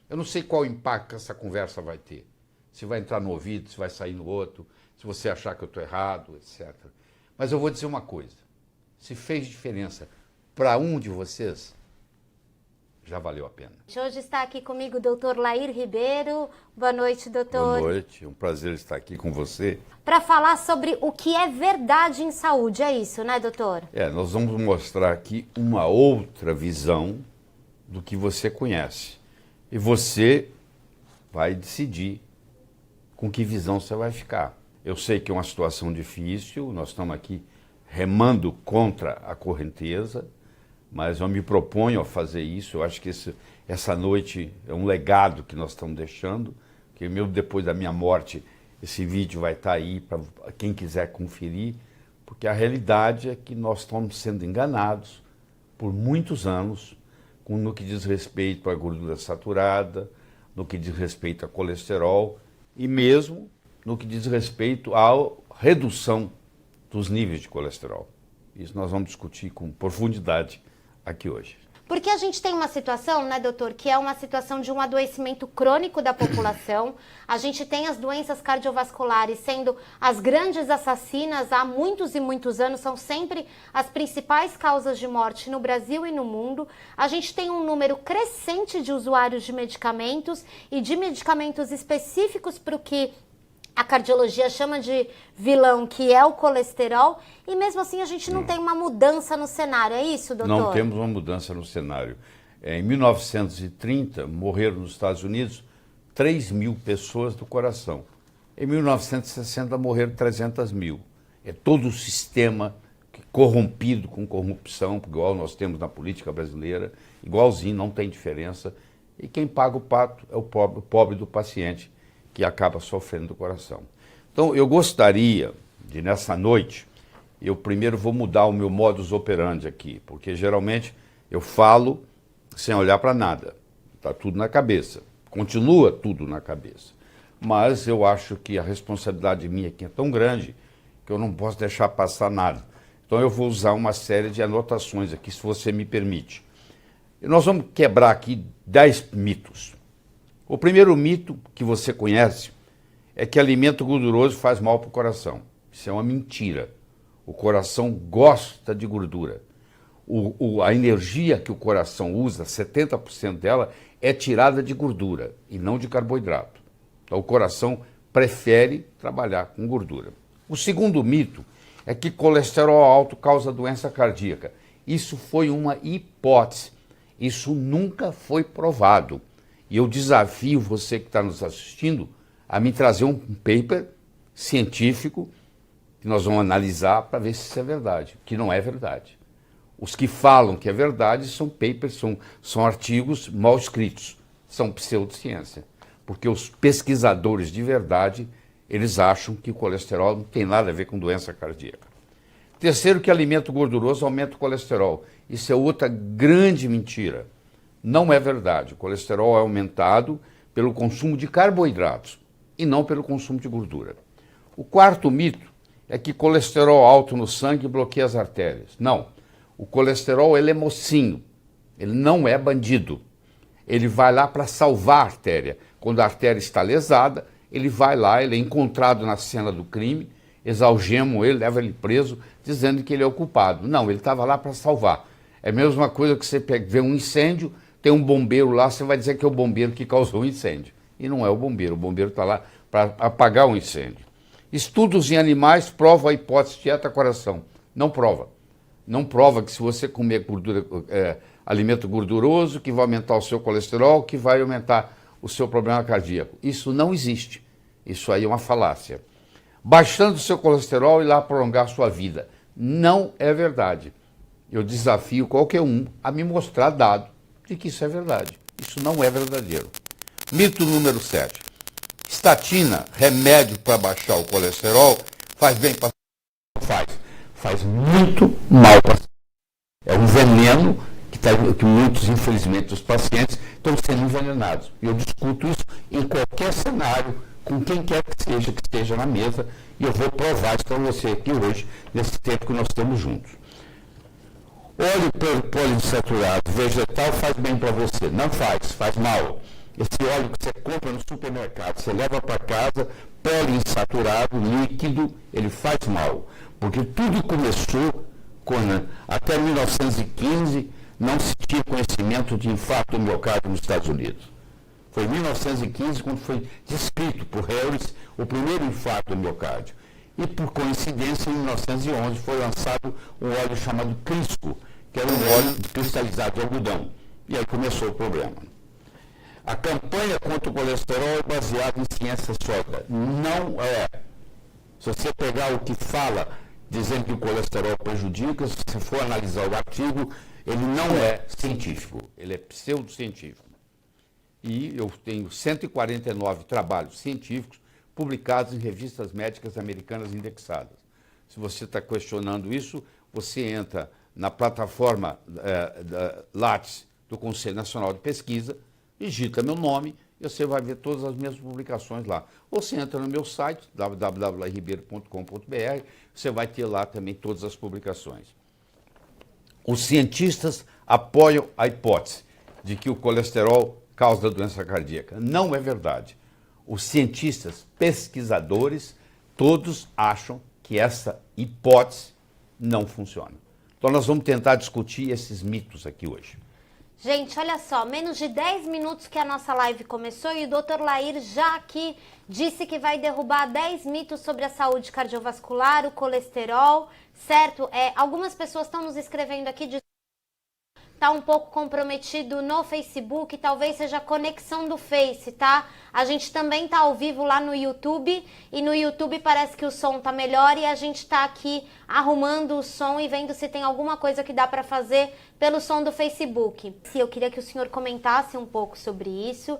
Eu não sei qual impacto essa conversa vai ter. Se vai entrar no ouvido, se vai sair no outro, se você achar que eu estou errado, etc. Mas eu vou dizer uma coisa. Se fez diferença para um de vocês, já valeu a pena. Hoje está aqui comigo o doutor Lair Ribeiro. Boa noite, doutor. Boa noite, é um prazer estar aqui com você. Para falar sobre o que é verdade em saúde, é isso, né, doutor? Nós vamos mostrar aqui uma outra visão do que você conhece. E você vai decidir com que visão você vai ficar. Eu sei que é uma situação difícil, nós estamos aqui remando contra a correnteza, mas eu me proponho a fazer isso. Eu acho que essa noite é um legado que nós estamos deixando, que mesmo depois da minha morte, esse vídeo vai estar aí para quem quiser conferir, porque a realidade é que nós estamos sendo enganados por muitos anos no que diz respeito à gordura saturada, no que diz respeito a colesterol e mesmo no que diz respeito à redução dos níveis de colesterol. Isso nós vamos discutir com profundidade aqui hoje. Porque a gente tem uma situação, né, doutor, que é uma situação de um adoecimento crônico da população. A gente tem as doenças cardiovasculares sendo as grandes assassinas há muitos e muitos anos, são sempre as principais causas de morte no Brasil e no mundo. A gente tem um número crescente de usuários de medicamentos e de medicamentos específicos para o que a cardiologia chama de vilão, que é o colesterol, e mesmo assim a gente não tem uma mudança no cenário, é isso, doutor? Não temos uma mudança no cenário. Em 1930, morreram nos Estados Unidos 3.000 pessoas do coração. Em 1960, morreram 300 mil. É todo o sistema corrompido com corrupção, igual nós temos na política brasileira, igualzinho, não tem diferença. E quem paga o pato é o pobre do paciente, que acaba sofrendo do coração. Então, eu gostaria de, nessa noite, eu primeiro vou mudar o meu modus operandi aqui, porque geralmente eu falo sem olhar para nada. Está tudo na cabeça. Continua tudo na cabeça. Mas eu acho que a responsabilidade minha aqui é tão grande que eu não posso deixar passar nada. Então, eu vou usar uma série de anotações aqui, se você me permite. E nós vamos quebrar aqui 10 mitos. O primeiro mito que você conhece é que alimento gorduroso faz mal para o coração. Isso é uma mentira. O coração gosta de gordura. A energia que o coração usa, 70% dela, é tirada de gordura e não de carboidrato. Então o coração prefere trabalhar com gordura. O segundo mito é que colesterol alto causa doença cardíaca. Isso foi uma hipótese. Isso nunca foi provado. E eu desafio você que está nos assistindo a me trazer um paper científico que nós vamos analisar para ver se isso é verdade, que não é verdade. Os que falam que é verdade são papers, são artigos mal escritos, são pseudociência. Porque os pesquisadores de verdade, eles acham que o colesterol não tem nada a ver com doença cardíaca. Terceiro, que alimento gorduroso aumenta o colesterol. Isso é outra grande mentira. Não é verdade. O colesterol é aumentado pelo consumo de carboidratos e não pelo consumo de gordura. O quarto mito é que colesterol alto no sangue bloqueia as artérias. Não. O colesterol ele é mocinho. Ele não é bandido. Ele vai lá para salvar a artéria. Quando a artéria está lesada, ele vai lá, ele é encontrado na cena do crime, exalgemam ele, leva ele preso, dizendo que ele é o culpado. Não, ele estava lá para salvar. É a mesma coisa que você vê um incêndio, tem um bombeiro lá, você vai dizer que é o bombeiro que causou o incêndio. E não é o bombeiro está lá para apagar o incêndio. Estudos em animais provam a hipótese de dieta-coração. Não prova. Não prova que se você comer alimento gorduroso, que vai aumentar o seu colesterol, que vai aumentar o seu problema cardíaco. Isso não existe. Isso aí é uma falácia. Baixando o seu colesterol e lá prolongar a sua vida. Não é verdade. Eu desafio qualquer um a me mostrar dado de que isso é verdade. Isso não é verdadeiro. Mito número 7. Estatina, remédio para baixar o colesterol, faz bem para faz muito mal para é um veneno que muitos, infelizmente, os pacientes estão sendo envenenados. E eu discuto isso em qualquer cenário, com quem quer que esteja na mesa, e eu vou provar isso para você aqui hoje, nesse tempo que nós estamos juntos. Óleo poliinsaturado vegetal faz bem para você. Não faz mal. esse óleo que você compra no supermercado, você leva para casa, poliinsaturado, líquido, ele faz mal. Porque tudo começou até 1915, não se tinha conhecimento de infarto do miocárdio nos Estados Unidos. Foi em 1915 quando foi descrito por Harris o primeiro infarto do miocárdio. E por coincidência, em 1911 foi lançado um óleo chamado Crisco, que era um óleo cristalizado de algodão. E aí começou o problema. A campanha contra o colesterol é baseada em ciência sólida. Não é. Se você pegar o que fala, dizendo que o colesterol prejudica, se você for analisar o artigo, ele não é científico, ele é pseudocientífico. E eu tenho 149 trabalhos científicos publicados em revistas médicas americanas indexadas. Se você está questionando isso, você entra na plataforma Lattes do Conselho Nacional de Pesquisa, digita meu nome e você vai ver todas as minhas publicações lá. Ou você entra no meu site, www.ribeiro.com.br, você vai ter lá também todas as publicações. Os cientistas apoiam a hipótese de que o colesterol causa doença cardíaca. Não é verdade. Os cientistas, pesquisadores, todos acham que essa hipótese não funciona. Então nós vamos tentar discutir esses mitos aqui hoje. Gente, olha só, menos de 10 minutos que a nossa live começou e o Dr. Lair já aqui disse que vai derrubar 10 mitos sobre a saúde cardiovascular, o colesterol, certo? Algumas pessoas estão nos escrevendo aqui de tá um pouco comprometido no Facebook, talvez seja a conexão do Face, tá? A gente também tá ao vivo lá no YouTube e no YouTube parece que o som tá melhor e a gente tá aqui arrumando o som e vendo se tem alguma coisa que dá para fazer pelo som do Facebook. Eu queria que o senhor comentasse um pouco sobre isso.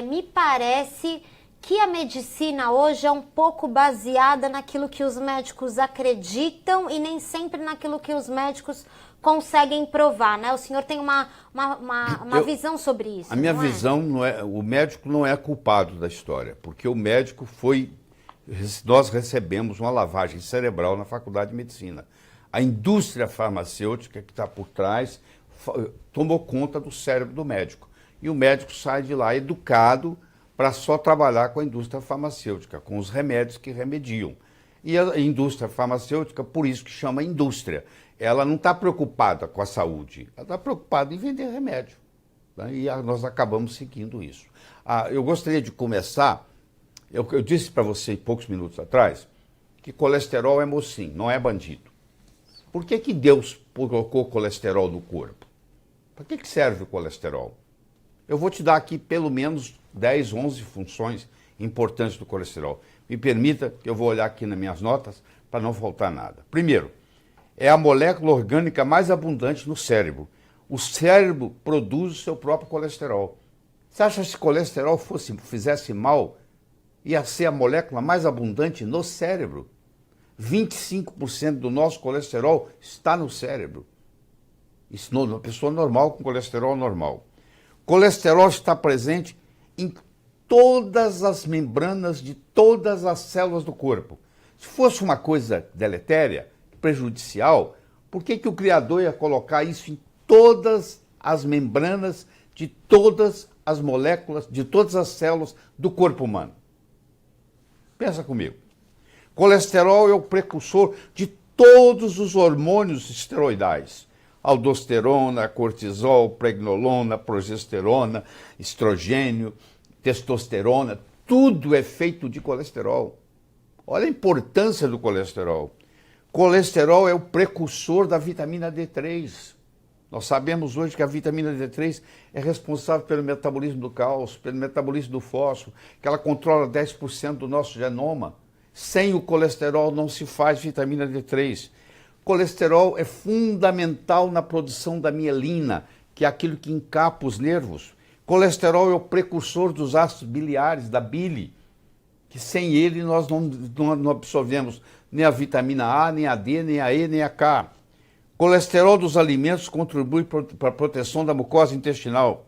Me parece que a medicina hoje é um pouco baseada naquilo que os médicos acreditam e nem sempre naquilo que os médicos conseguem provar, né? O senhor tem uma visão sobre isso. A minha visão não é, o médico não é culpado da história, porque o médico nós recebemos uma lavagem cerebral na Faculdade de Medicina. A indústria farmacêutica que está por trás tomou conta do cérebro do médico. E o médico sai de lá educado para só trabalhar com a indústria farmacêutica, com os remédios que remediam. E a indústria farmacêutica, por isso que chama indústria, ela não está preocupada com a saúde, ela está preocupada em vender remédio. Né? E nós acabamos seguindo isso. Eu gostaria de começar, eu disse para você poucos minutos atrás, que colesterol é mocinho, não é bandido. Por que Deus colocou colesterol no corpo? Para que serve o colesterol? Eu vou te dar aqui pelo menos 10, 11 funções importantes do colesterol. Me permita que eu vou olhar aqui nas minhas notas para não faltar nada. Primeiro, é a molécula orgânica mais abundante no cérebro. O cérebro produz o seu próprio colesterol. Você acha que se colesterol fizesse mal, ia ser a molécula mais abundante no cérebro? 25% do nosso colesterol está no cérebro. Isso numa pessoa normal com colesterol normal. Colesterol está presente em todas as membranas de todas as células do corpo. Se fosse uma coisa deletéria, prejudicial, por que o Criador ia colocar isso em todas as membranas de todas as moléculas, de todas as células do corpo humano? Pensa comigo. Colesterol é o precursor de todos os hormônios esteroidais. Aldosterona, cortisol, pregnolona, progesterona, estrogênio, testosterona, tudo é feito de colesterol. Olha a importância do colesterol. Colesterol é o precursor da vitamina D3. Nós sabemos hoje que a vitamina D3 é responsável pelo metabolismo do cálcio, pelo metabolismo do fósforo, que ela controla 10% do nosso genoma. Sem o colesterol não se faz vitamina D3. Colesterol é fundamental na produção da mielina, que é aquilo que encapa os nervos. Colesterol é o precursor dos ácidos biliares, da bile, que sem ele nós não absorvemos nem a vitamina A, nem a D, nem a E, nem a K. Colesterol dos alimentos contribui para a proteção da mucosa intestinal.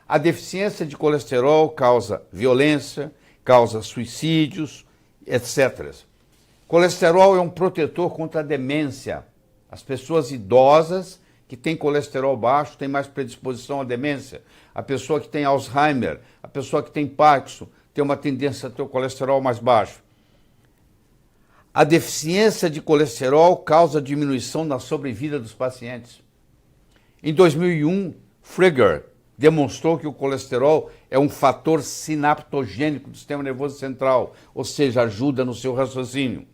A deficiência de colesterol causa violência, causa suicídios, etc. Colesterol é um protetor contra a demência. As pessoas idosas que tem colesterol baixo tem mais predisposição à demência. A pessoa que tem Alzheimer, a pessoa que tem Parkinson, tem uma tendência a ter o colesterol mais baixo. A deficiência de colesterol causa diminuição na sobrevida dos pacientes. Em 2001, Frigger demonstrou que o colesterol é um fator sinaptogênico do sistema nervoso central, ou seja, ajuda no seu raciocínio.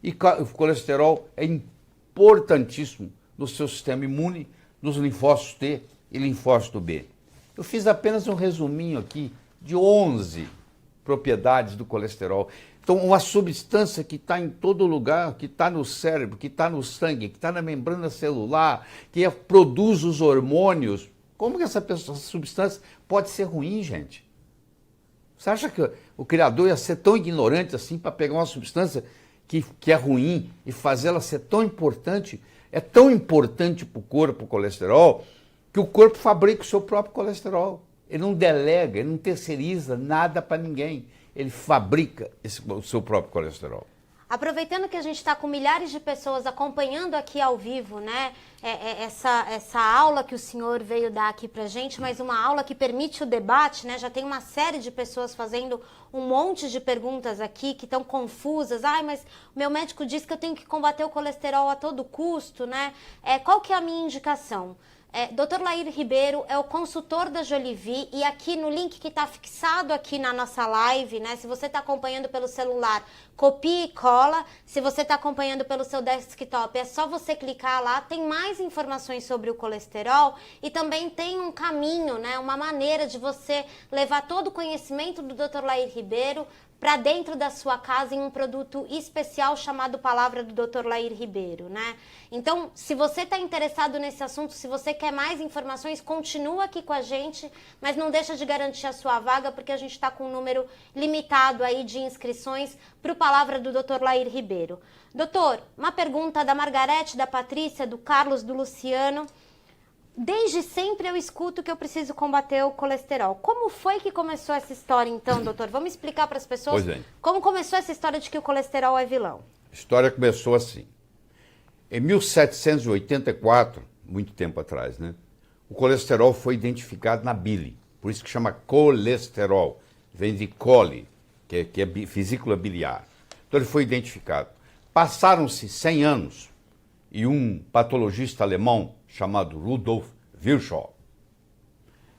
E o colesterol é importantíssimo no seu sistema imune, nos linfócitos T e linfócito B. Eu fiz apenas um resuminho aqui de 11 propriedades do colesterol. Então, uma substância que está em todo lugar, que está no cérebro, que está no sangue, que está na membrana celular, que produz os hormônios. Como que essa substância pode ser ruim, gente? Você acha que o criador ia ser tão ignorante assim para pegar uma substância que é ruim e fazê-la ser tão importante? É tão importante para o corpo o colesterol que o corpo fabrica o seu próprio colesterol. Ele não delega, ele não terceiriza nada para ninguém. Ele fabrica o seu próprio colesterol. Aproveitando que a gente está com milhares de pessoas acompanhando aqui ao vivo, né? Essa aula que o senhor veio dar aqui pra gente, mas uma aula que permite o debate, né? Já tem uma série de pessoas fazendo um monte de perguntas aqui que estão confusas. Ai, mas meu médico disse que eu tenho que combater o colesterol a todo custo, né? Qual que é a minha indicação? Dr. Lair Ribeiro é o consultor da Jolivie e aqui no link que está fixado aqui na nossa live, né? Se você está acompanhando pelo celular, copia e cola. Se você está acompanhando pelo seu desktop, é só você clicar lá. Tem mais informações sobre o colesterol e também tem um caminho, né? Uma maneira de você levar todo o conhecimento do Dr. Lair Ribeiro para dentro da sua casa em um produto especial chamado Palavra do Dr. Lair Ribeiro, né? Então, se você está interessado nesse assunto, se você quer mais informações, continua aqui com a gente, mas não deixa de garantir a sua vaga, porque a gente está com um número limitado aí de inscrições para o Palavra do Dr. Lair Ribeiro. Doutor, uma pergunta da Margarete, da Patrícia, do Carlos, do Luciano. Desde sempre eu escuto que eu preciso combater o colesterol. Como foi que começou essa história, então, doutor? Vamos explicar para as pessoas como começou essa história de que o colesterol é vilão. A história começou assim. Em 1784, muito tempo atrás, né? O colesterol foi identificado na bile. Por isso que chama colesterol. Vem de coli, que é vesícula biliar. Então ele foi identificado. Passaram-se 100 anos e um patologista alemão chamado Rudolf Virchow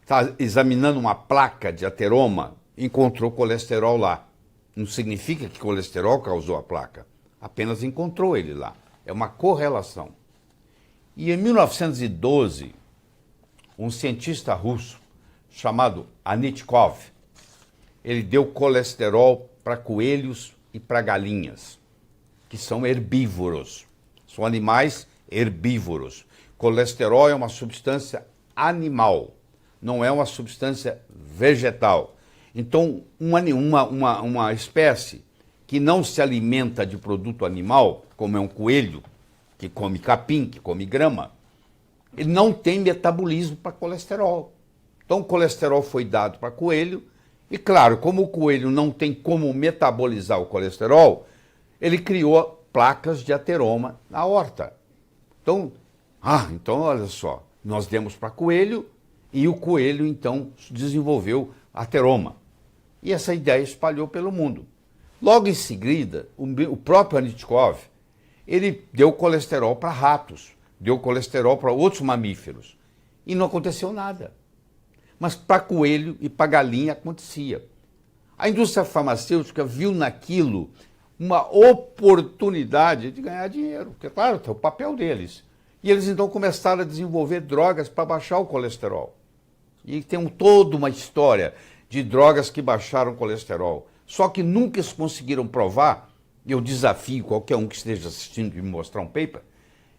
está examinando uma placa de ateroma, encontrou colesterol lá. Não significa que colesterol causou a placa, apenas encontrou ele lá. É uma correlação. E em 1912, um cientista russo chamado Anitkov, ele deu colesterol para coelhos e para galinhas, que são herbívoros, são animais herbívoros. Colesterol é uma substância animal, não é uma substância vegetal. Então, uma espécie que não se alimenta de produto animal, como é um coelho, que come capim, que come grama, ele não tem metabolismo para colesterol. Então, o colesterol foi dado para coelho, e claro, como o coelho não tem como metabolizar o colesterol, ele criou placas de ateroma na horta. Então, olha só, nós demos para coelho e o coelho, então, desenvolveu ateroma. E essa ideia espalhou pelo mundo. Logo em seguida, o próprio Anitkov, ele deu colesterol para ratos, deu colesterol para outros mamíferos. E não aconteceu nada. Mas para coelho e para galinha acontecia. A indústria farmacêutica viu naquilo uma oportunidade de ganhar dinheiro, porque, claro, é o papel deles. E eles então começaram a desenvolver drogas para baixar o colesterol. E tem toda uma história de drogas que baixaram o colesterol. Só que nunca eles conseguiram provar, e eu desafio qualquer um que esteja assistindo e me mostrar um paper,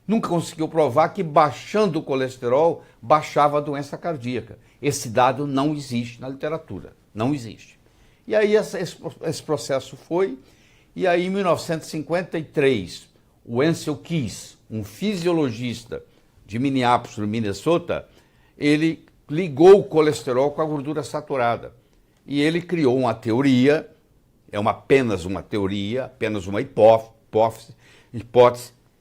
nunca conseguiu provar que baixando o colesterol baixava a doença cardíaca. Esse dado não existe na literatura, não existe. E aí esse processo foi, e aí em 1953, o Ansel Keys, um fisiologista de Minneapolis, no Minnesota, ele ligou o colesterol com a gordura saturada. E ele criou uma teoria, apenas uma teoria, apenas uma hipótese,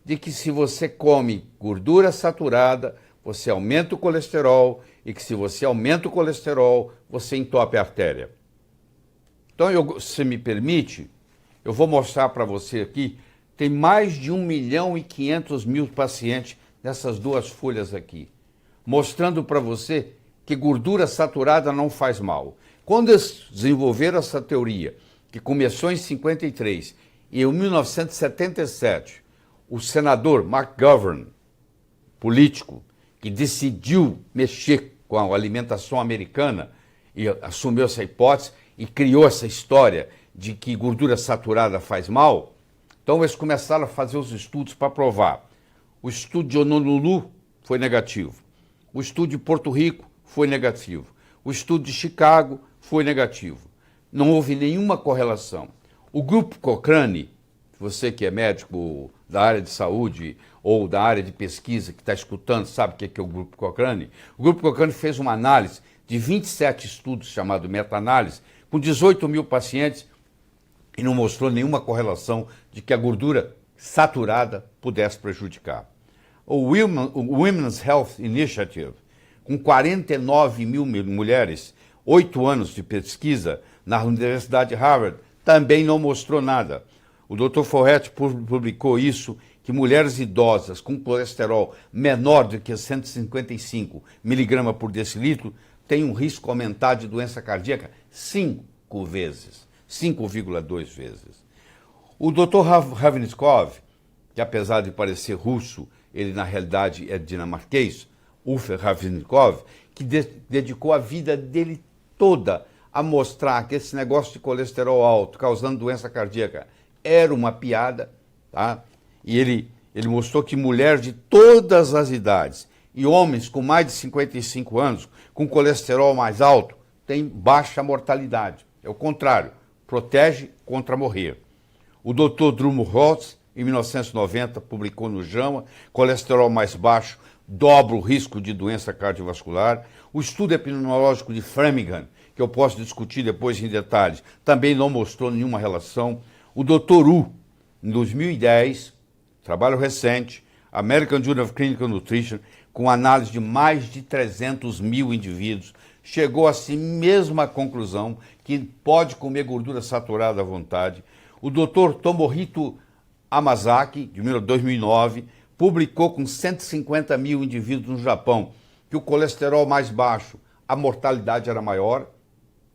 de que se você come gordura saturada, você aumenta o colesterol e que se você aumenta o colesterol, você entope a artéria. Então, se me permite, eu vou mostrar para você aqui, tem mais de 1.500.000 pacientes nessas duas folhas aqui, mostrando para você que gordura saturada não faz mal. Quando eles desenvolveram essa teoria, que começou em 53, e em 1977, o senador McGovern, político, que decidiu mexer com a alimentação americana e assumiu essa hipótese e criou essa história de que gordura saturada faz mal, então eles começaram a fazer os estudos para provar. O estudo de Honolulu foi negativo. O estudo de Porto Rico foi negativo. O estudo de Chicago foi negativo. Não houve nenhuma correlação. O grupo Cochrane, você que é médico da área de saúde ou da área de pesquisa que está escutando, sabe o que é o grupo Cochrane? O grupo Cochrane fez uma análise de 27 estudos, chamado meta-análise, com 18.000 pacientes e não mostrou nenhuma correlação de que a gordura saturada pudesse prejudicar. O Women's Health Initiative, com 49.000 mulheres, 8 anos de pesquisa na Universidade de Harvard, também não mostrou nada. O Dr. Forret publicou isso, que mulheres idosas com colesterol menor do que 155 miligramas por decilitro têm um risco aumentado de doença cardíaca 5 vezes, 5,2 vezes. O Dr. Ravnitskov, que apesar de parecer russo, ele na realidade é dinamarquês, Uffe Ravnitskov, que dedicou a vida dele toda a mostrar que esse negócio de colesterol alto causando doença cardíaca era uma piada, tá? E ele mostrou que mulheres de todas as idades e homens com mais de 55 anos, com colesterol mais alto, têm baixa mortalidade. É o contrário, protege contra morrer. O Dr. Drumholtz, em 1990, publicou no JAMA, colesterol mais baixo dobra o risco de doença cardiovascular. O estudo epidemiológico de Framingham, que eu posso discutir depois em detalhes, também não mostrou nenhuma relação. O Dr. Wu, em 2010, trabalho recente, American Journal of Clinical Nutrition, com análise de mais de 300.000 indivíduos, chegou a si mesma conclusão que pode comer gordura saturada à vontade. O Dr. Tomohito Amazaki, de 2009, publicou com 150.000 indivíduos no Japão que o colesterol mais baixo, a mortalidade era maior,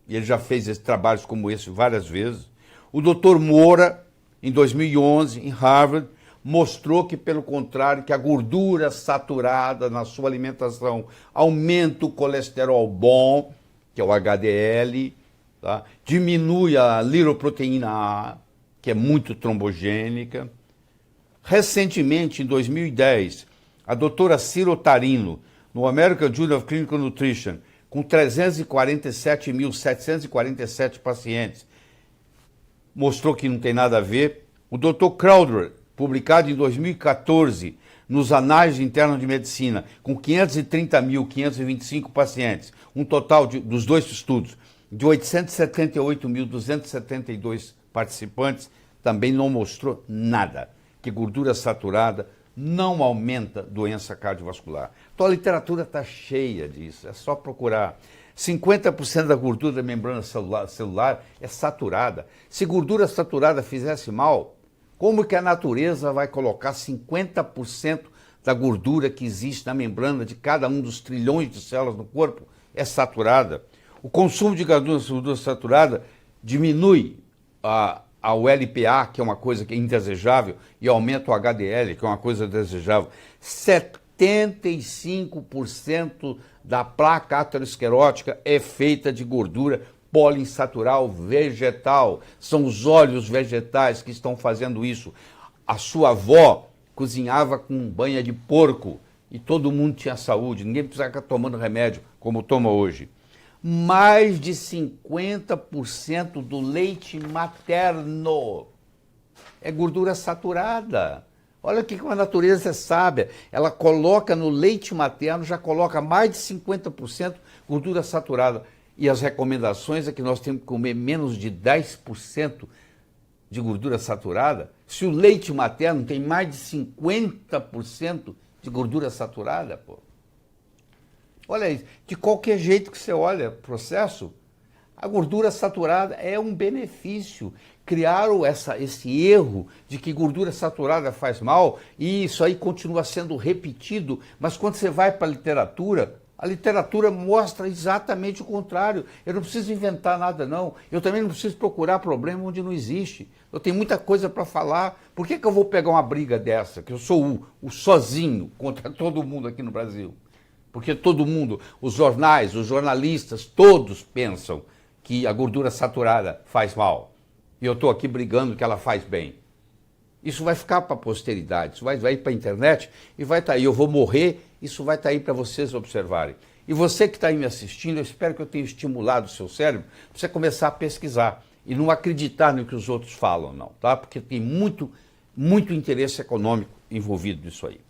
e ele já fez trabalhos como esse várias vezes. O Dr. Moura, em 2011, em Harvard, mostrou que, pelo contrário, que a gordura saturada na sua alimentação aumenta o colesterol bom, que é o HDL, tá? Diminui a lipoproteína A, que é muito trombogênica. Recentemente, em 2010, a doutora Ciro Tarino, no American Journal of Clinical Nutrition, com 347.747 pacientes, mostrou que não tem nada a ver. O Dr. Crowder, publicado em 2014, nos Anais Internos de Medicina, com 530.525 pacientes, um total dos dois estudos de 878.272 participantes, também não mostrou nada, que gordura saturada não aumenta doença cardiovascular. Então a literatura está cheia disso, é só procurar. 50% da gordura da membrana celular é saturada. Se gordura saturada fizesse mal, como que a natureza vai colocar 50% da gordura que existe na membrana de cada um dos trilhões de células no corpo é saturada? O consumo de gordura saturada diminui ao LPA, que é uma coisa que é indesejável, e aumenta o HDL, que é uma coisa desejável. 75% da placa aterosclerótica é feita de gordura poliinsatural vegetal. São os óleos vegetais que estão fazendo isso. A sua avó cozinhava com banha de porco e todo mundo tinha saúde, ninguém precisava ficar tomando remédio como toma hoje. Mais de 50% do leite materno é gordura saturada. Olha o que a natureza é sábia. Ela coloca no leite materno, já coloca mais de 50% gordura saturada. E as recomendações é que nós temos que comer menos de 10% de gordura saturada, se o leite materno tem mais de 50% de gordura saturada, pô. Olha isso, de qualquer jeito que você olha o processo, a gordura saturada é um benefício. Criaram esse erro de que gordura saturada faz mal e isso aí continua sendo repetido, mas quando você vai para a literatura mostra exatamente o contrário. Eu não preciso inventar nada, não. Eu também não preciso procurar problema onde não existe. Eu tenho muita coisa para falar. Por que eu vou pegar uma briga dessa, que eu sou o sozinho contra todo mundo aqui no Brasil? Porque todo mundo, os jornais, os jornalistas, todos pensam que a gordura saturada faz mal. E eu estou aqui brigando que ela faz bem. Isso vai ficar para a posteridade, isso vai ir para a internet e vai estar aí. Eu vou morrer, isso vai estar aí para vocês observarem. E você que está aí me assistindo, eu espero que eu tenha estimulado o seu cérebro para você começar a pesquisar e não acreditar no que os outros falam, não, tá? Porque tem muito interesse econômico envolvido nisso aí.